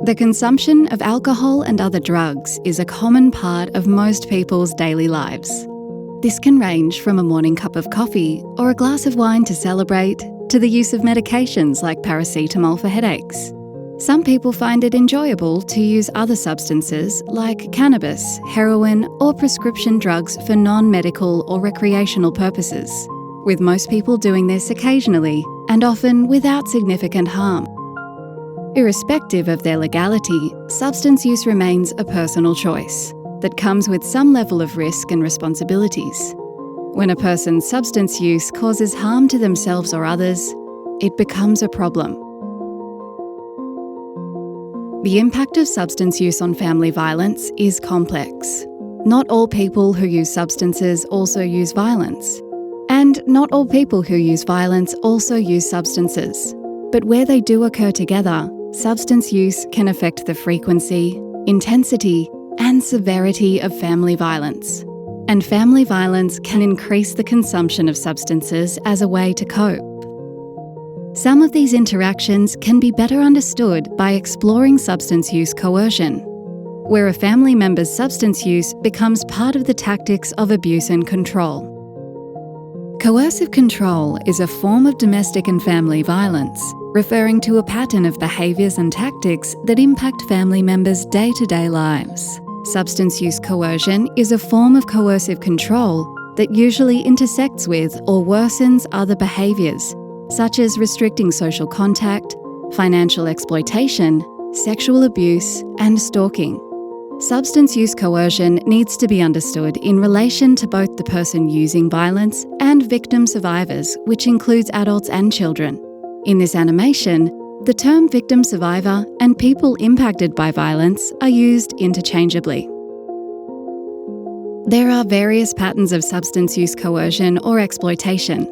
The consumption of alcohol and other drugs is a common part of most people's daily lives. This can range from a morning cup of coffee or a glass of wine to celebrate, to the use of medications like paracetamol for headaches. Some people find it enjoyable to use other substances like cannabis, heroin, or prescription drugs for non-medical or recreational purposes, with most people doing this occasionally and often without significant harm. Irrespective of their legality, substance use remains a personal choice that comes with some level of risk and responsibilities. When a person's substance use causes harm to themselves or others, it becomes a problem. The impact of substance use on family violence is complex. Not all people who use substances also use violence. And not all people who use violence also use substances. But where they do occur together, substance use can affect the frequency, intensity, and severity of family violence. And family violence can increase the consumption of substances as a way to cope. Some of these interactions can be better understood by exploring substance use coercion, where a family member's substance use becomes part of the tactics of abuse and control. Coercive control is a form of domestic and family violence, referring to a pattern of behaviours and tactics that impact family members' day-to-day lives. Substance use coercion is a form of coercive control that usually intersects with or worsens other behaviours, such as restricting social contact, financial exploitation, sexual abuse, and stalking. Substance use coercion needs to be understood in relation to both the person using violence and victim survivors, which includes adults and children. In this animation, the term victim survivor and people impacted by violence are used interchangeably. There are various patterns of substance use coercion or exploitation,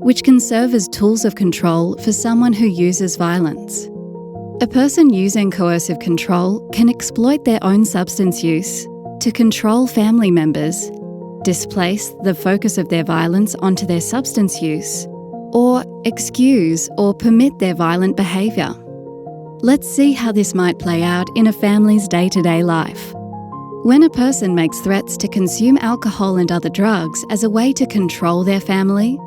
which can serve as tools of control for someone who uses violence. A person using coercive control can exploit their own substance use to control family members, displace the focus of their violence onto their substance use, or excuse or permit their violent behaviour. Let's see how this might play out in a family's day-to-day life. When a person makes threats to consume alcohol and other drugs as a way to control their family,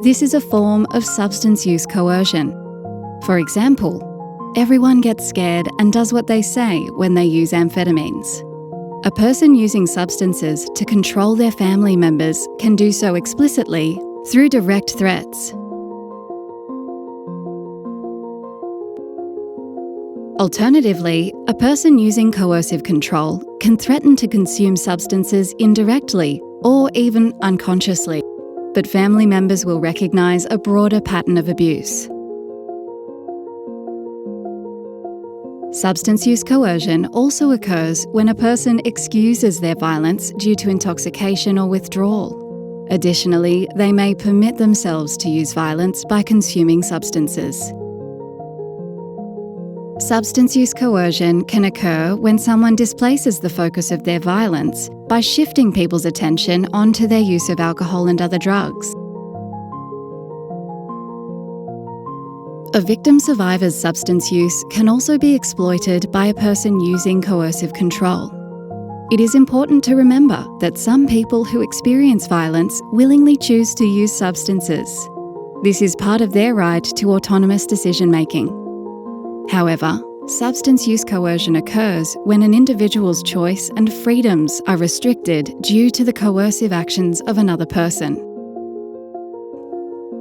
this is a form of substance use coercion. For example, everyone gets scared and does what they say when they use amphetamines. A person using substances to control their family members can do so explicitly through direct threats. Alternatively, a person using coercive control can threaten to consume substances indirectly or even unconsciously, but family members will recognise a broader pattern of abuse. Substance use coercion also occurs when a person excuses their violence due to intoxication or withdrawal. Additionally, they may permit themselves to use violence by consuming substances. Substance use coercion can occur when someone displaces the focus of their violence by shifting people's attention onto their use of alcohol and other drugs. A victim survivor's substance use can also be exploited by a person using coercive control. It is important to remember that some people who experience violence willingly choose to use substances. This is part of their right to autonomous decision-making. However, substance use coercion occurs when an individual's choice and freedoms are restricted due to the coercive actions of another person.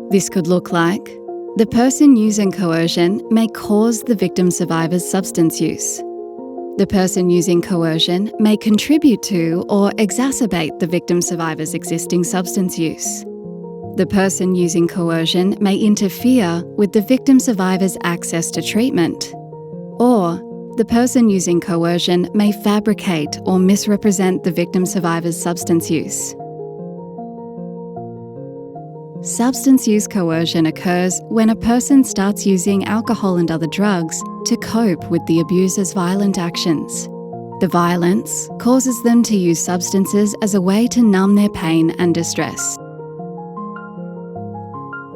This could look like the person using coercion may cause the victim survivor's substance use. The person using coercion may contribute to or exacerbate the victim survivor's existing substance use. The person using coercion may interfere with the victim survivor's access to treatment. Or the person using coercion may fabricate or misrepresent the victim survivor's substance use. Substance use coercion occurs when a person starts using alcohol and other drugs to cope with the abuser's violent actions. The violence causes them to use substances as a way to numb their pain and distress.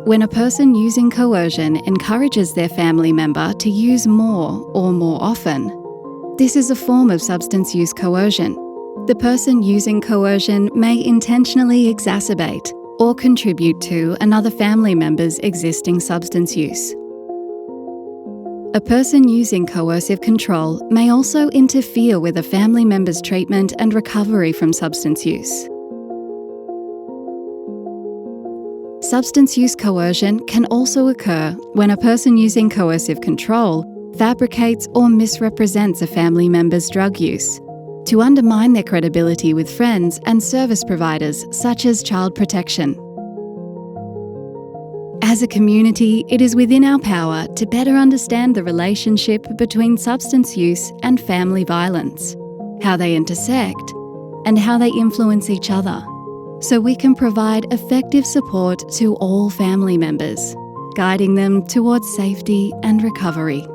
When a person using coercion encourages their family member to use more or more often, This is a form of substance use coercion. The person using coercion may intentionally exacerbate or contribute to another family member's existing substance use. A person using coercive control may also interfere with a family member's treatment and recovery from substance use. Substance use coercion can also occur when a person using coercive control fabricates or misrepresents a family member's drug use to undermine their credibility with friends and service providers such as child protection. As a community, it is within our power to better understand the relationship between substance use and family violence, how they intersect, and how they influence each other, so we can provide effective support to all family members, guiding them towards safety and recovery.